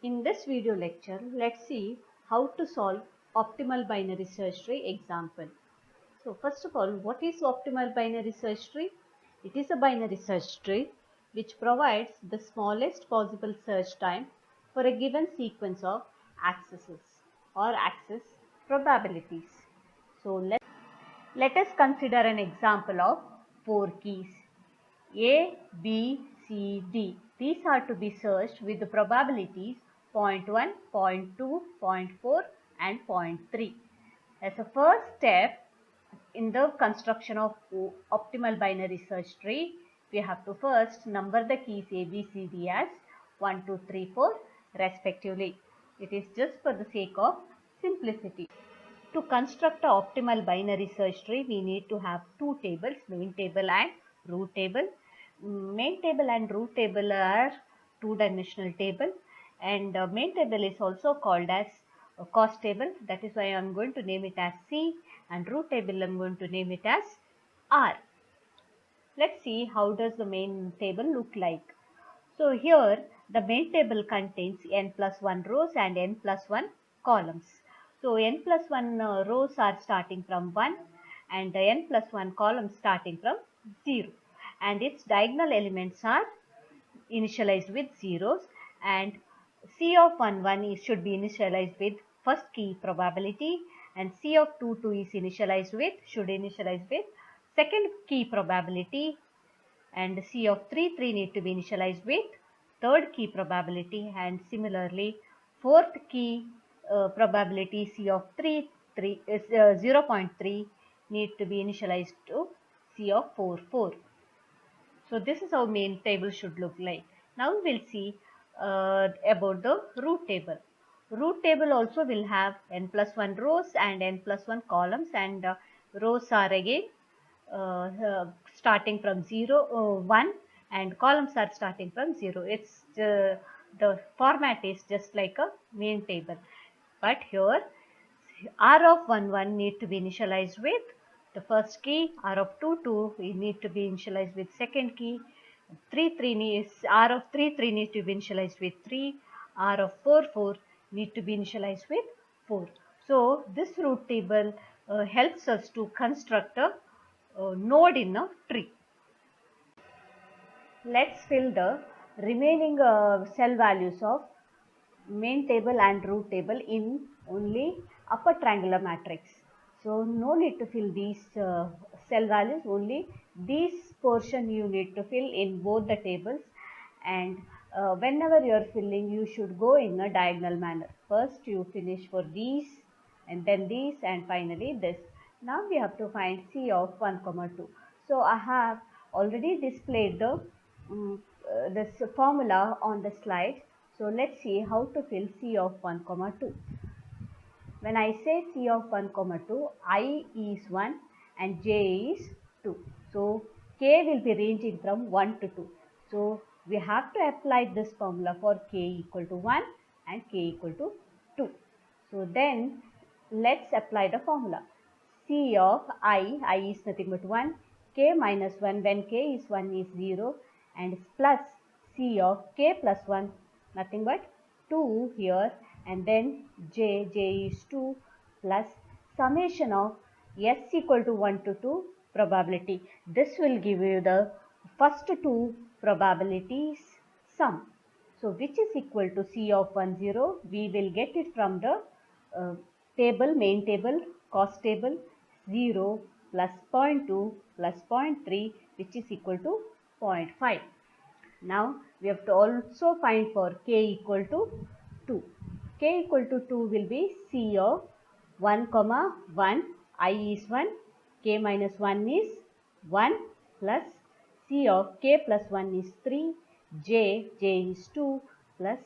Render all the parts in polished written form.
In this video lecture, let's see how to solve optimal binary search tree example. So first of all, what is optimal binary search tree? It is a binary search tree which provides the smallest possible search time for a given sequence of accesses or access probabilities. So let us consider an example of 4 keys. A, B, C, D. These are to be searched with the probabilities 0.1, 0.2, 0.4 and 0.3. As a first step in the construction of optimal binary search tree, we have to first number the keys A, B, C, D as 1, 2, 3, 4 respectively. It is just for the sake of simplicity. To construct an optimal binary search tree, we need to have two tables, main table and root table. Main table and root table are two-dimensional table, and main table is also called as a cost table. That is why I am going to name it as C, and root table I am going to name it as R. Let's see how does the main table look like. So here the main table contains n plus 1 rows and n plus 1 columns. So n plus 1 rows are starting from 1 and the n plus 1 columns starting from 0, and its diagonal elements are initialized with zeros, and C of 1 1 should be initialized with first key probability, and C of 2 2 is should initialize with second key probability, and C of 3 3 need to be initialized with third key probability, and similarly fourth key probability C of 0.3 need to be initialized to C of 4 4. So this is how main table should look like. Now we'll see about the root table. Root table also will have n plus 1 rows and n plus 1 columns, and rows are again starting from 1, and columns are starting from 0. It's the format is just like a main table, but here R of 1 1 need to be initialized with the first key, R of 2 2 we need to be initialized with second key, 3 3 needs R of 3 3 need to be initialized with 3, R of 4 4 need to be initialized with 4. So this root table helps us to construct a node in a tree. Let's fill the remaining cell values of main table and root table in only upper triangular matrix. So no need to fill these cell values, only this portion you need to fill in both the tables, and whenever you are filling you should go in a diagonal manner. First you finish for these and then these and finally this. Now we have to find C of 1, 2. So I have already displayed the this formula on the slide. So let's see how to fill C of 1, 2. When I say C of 1, 2, I is 1 and J is 2. So K will be ranging from 1 to 2. So we have to apply this formula for K equal to 1 and K equal to 2. So then let's apply the formula. C of I is nothing but 1, K minus 1 when K is 1 is 0, and plus C of K plus 1 nothing but 2 here, and then J is 2 plus summation of S equal to 1 to 2 probability. This will give you the first two probabilities sum. So which is equal to C of 1 0. We will get it from the main table, cost table. 0 plus 0.2 plus 0.3 which is equal to 0.5. Now we have to also find for K equal to 2. K equal to 2 will be C of 1, 1, I is 1, K minus 1 is 1 plus C of K plus 1 is 3, J is 2 plus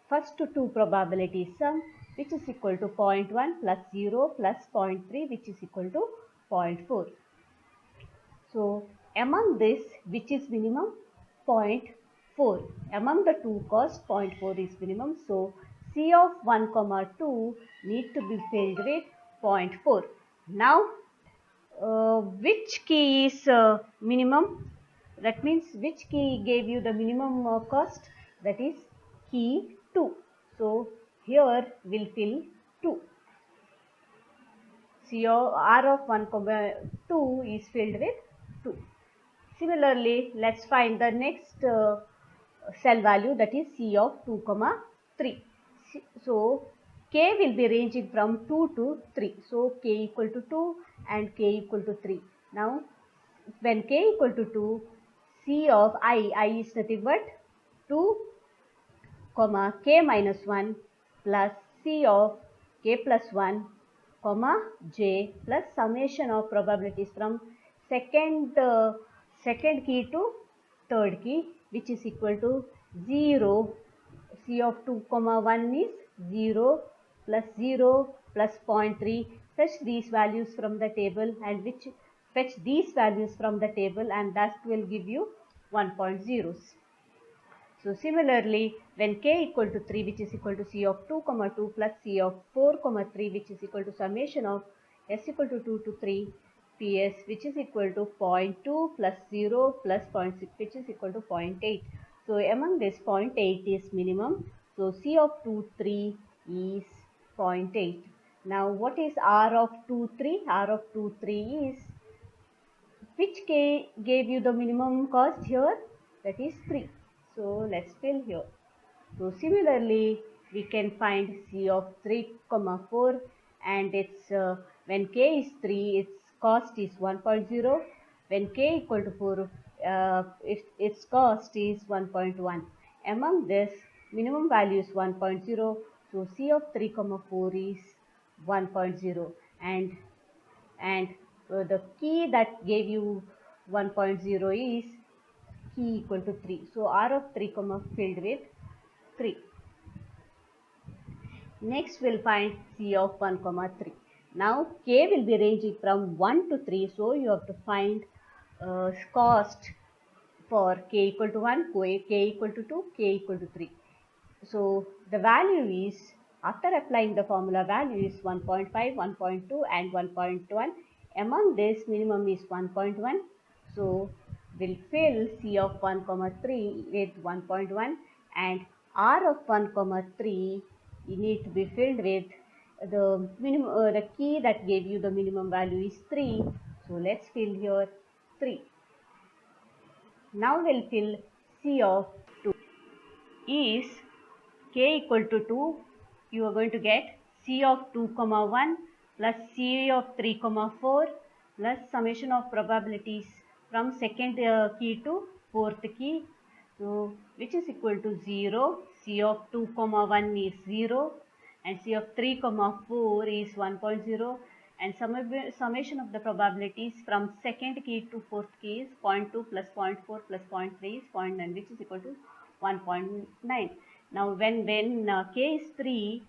first two probability sum which is equal to 0.1 plus 0 plus 0.3 which is equal to 0.4. So among this which is minimum? 0.4. Among the two costs 0.4 is minimum. So C of 1, 2 need to be filled with 0.4. Now which key is minimum? That means which key gave you the minimum cost? That is key 2. So here we'll fill 2. C of R of 1 comma 2 is filled with 2. Similarly, let's find the next cell value, that is C of 2 comma 3. So K will be ranging from 2 to 3. So K equal to 2 and K equal to 3. Now when K equal to 2, C of I is nothing but 2 comma K minus 1 plus C of K plus 1 comma J plus summation of probabilities from second key to third key, which is equal to 0. C of 2 comma 1 is 0 plus 0 plus 0.3. Fetch these values from the table, and which fetch these values from the table, and that will give you 1.0. So similarly, when K equal to 3, which is equal to C of 2 comma 2 plus C of 4 comma 3, which is equal to summation of S equal to 2 to 3 PS, which is equal to 0.2 plus 0 plus 0.6, which is equal to 0.8. So among this, 0.8 is minimum. So C of 2 3 is 0.8. Now what is R of 2 3? R of 2 3 is, which K gave you the minimum cost here? That is 3. So let's fill here. So similarly, we can find C of 3 comma 4, and its when K is 3, its cost is 1.0. When K equal to 4, its cost is 1.1. Among this, minimum value is 1.0. So C of 3 comma 4 is 1.0, and the key that gave you 1.0 is key equal to 3. So R of 3 comma filled with 3. Next we'll find C of 1 comma 3. Now K will be ranging from 1 to 3. So you have to find cost for K equal to 1, K equal to 2, K equal to 3. So the value is, after applying the formula, value is 1.5, 1.2 and 1.1. Among this, minimum is 1.1. So we'll fill C of 1 comma 3 with 1.1, and R of 1 comma 3 you need to be filled with the minimum, the key that gave you the minimum value is 3. So let's fill here 3. Now we'll fill C of 2 is K equal to 2, you are going to get C of 2 comma 1 plus C of 3 comma 4 plus summation of probabilities from second key to fourth key, so which is equal to 0. C of 2 comma 1 is 0 and C of 3 comma 4 is 1.0, and summation of the probabilities from second key to fourth key is 0.2 plus 0.4 plus 0.3 is 0.9, which is equal to 1.9. Now when K is 3,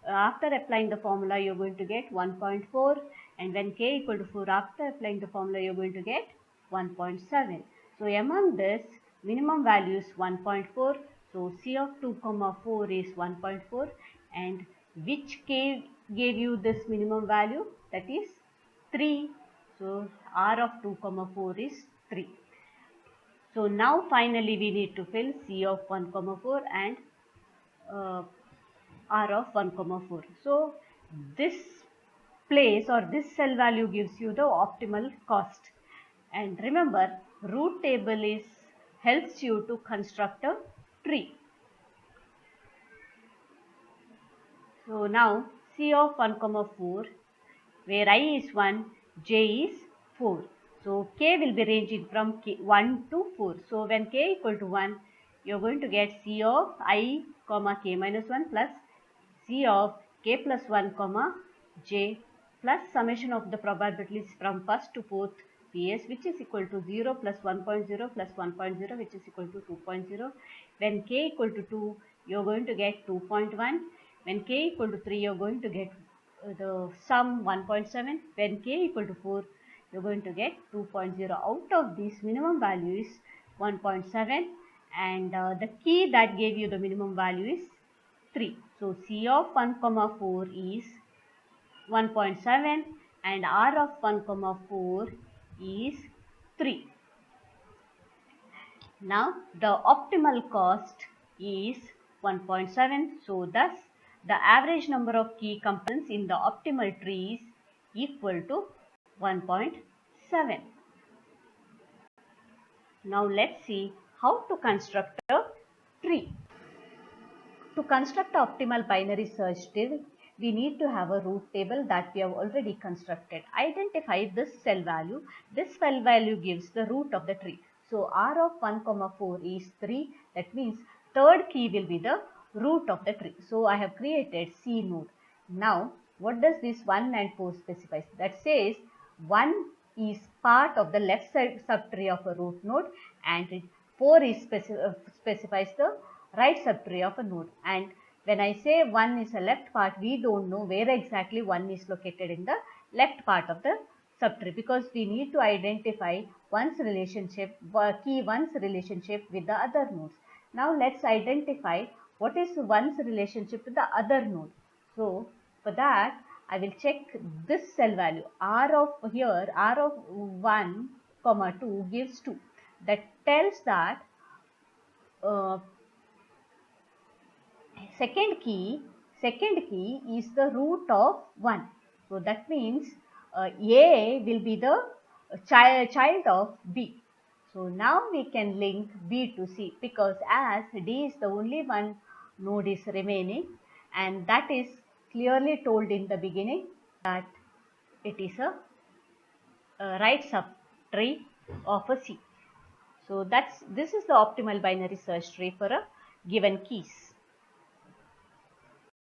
after applying the formula you are going to get 1.4, and when K equal to 4, after applying the formula you are going to get 1.7. So among this, minimum value is 1.4. So C of 2 comma 4 is 1.4, and which K gave you this minimum value? That is 3. So R of 2 comma 4 is 3. So now finally we need to fill C of 1 comma 4 and R of 1 comma 4. So this place or this cell value gives you the optimal cost. And remember, root table helps you to construct a tree. So now C of 1 comma 4, where I is 1, J is 4. So K will be ranging from 1 to 4. So when K equal to 1, you are going to get C of I comma K minus 1 plus C of K plus 1 comma J plus summation of the probabilities from first to fourth PS, which is equal to 0 plus 1.0 plus 1.0, which is equal to 2.0. When K equal to 2, you are going to get 2.1. When K equal to 3, you are going to get the sum 1.7. When K equal to 4, you are going to get 2.0. Out of this, minimum value is 1.7, and the key that gave you the minimum value is 3. So C of 1 comma 4 is 1.7 and R of 1 comma 4 is 3. Now the optimal cost is 1.7. So thus the average number of key components in the optimal tree is equal to 1.7. Now let's see how to construct a tree. To construct an optimal binary search tree, we need to have a root table that we have already constructed. Identify this cell value. This cell value gives the root of the tree. So R of 1, 4 is 3. That means third key will be the root of the tree. So I have created C node. Now what does this 1 and 4 specify? That says 1 is part of the left side subtree of a root node and 4 is specifies the right subtree of a node. And when I say 1 is a left part, we don't know where exactly 1 is located in the left part of the subtree, because we need to identify one's relationship, key 1's relationship with the other nodes. Now let's identify what is one's relationship with the other node. So for that I will check this cell value. R of 1, 2 gives 2. That tells that second key is the root of 1. So that means A will be the child of B. So now we can link B to C, because as D is the only one node is remaining, and that is clearly told in the beginning that it is a right subtree of a C. So this is the optimal binary search tree for a given keys.